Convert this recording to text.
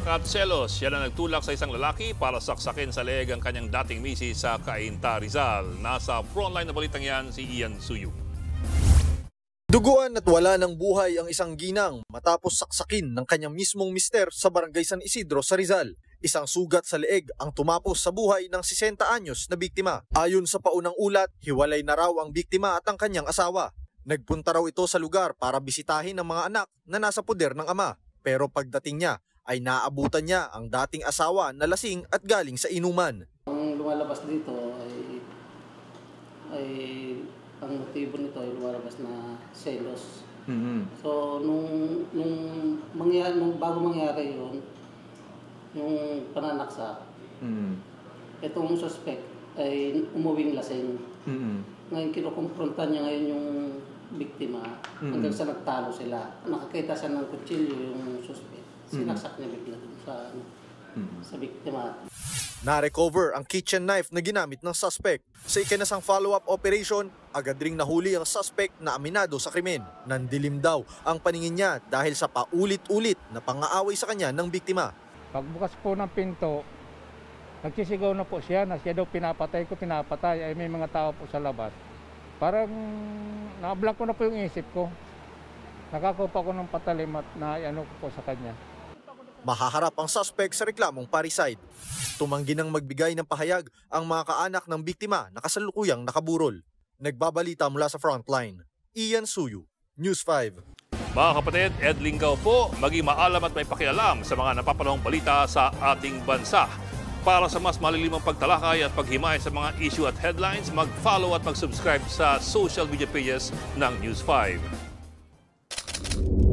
at selos. Yan ang nagtulak sa isang lalaki para saksakin sa leeg ang kanyang dating misis sa Cainta, Rizal. Nasa frontline na balitang yan si Ian Suyu. Duguan at wala ng buhay ang isang ginang matapos saksakin ng kanyang mismong mister sa barangay San Isidro sa Rizal. Isang sugat sa leeg ang tumapos sa buhay ng 60 anyos na biktima. Ayon sa paunang ulat, hiwalay na raw ang biktima at ang kanyang asawa. Nagpunta raw ito sa lugar para bisitahin ang mga anak na nasa poder ng ama. Pero pagdating niya ay naabutan niya ang dating asawa na lasing at galing sa inuman. Ang lumalabas dito ay ang motibo nito ay lumalabas na selos. So nung bago mangyari yun, yung pananaksak, itong suspect ay umuwing lasing. Ngayon kinukumpronta niya ngayon yung biktima hanggang sa nagtalo sila. Nakakita siya ng kutsilyo yung suspect. Sinaksak niya bigla sa biktima. Na-recover ang kitchen knife na ginamit ng suspect. Sa ikinasang follow-up operation, agad ring nahuli ang suspect na aminado sa krimen. Nandilim daw ang paningin niya dahil sa paulit-ulit na pang-aaway sa kanya ng biktima. Pagbukas po ng pinto, nagsisigaw na po siya na siya daw pinapatay ko, pinapatay. Ay may mga tao po sa labas. Parang na-blank ko na po yung isip ko. Nakakupa ko ng patalim at naano ko po sa kanya. Mahaharap ang suspect sa reklamong parricide. Tumanggi ng magbigay ng pahayag ang mga kaanak ng biktima na kasalukuyang nakaburol. Nagbabalita mula sa frontline. Ian Suyu, News 5. Mga kapatid, Ed Lingaw po, maging maalam at may pakialam sa mga napapanahong balita sa ating bansa. Para sa mas malilimang pagtalakay at paghimay sa mga issue at headlines, mag-follow at mag-subscribe sa social media pages ng News 5.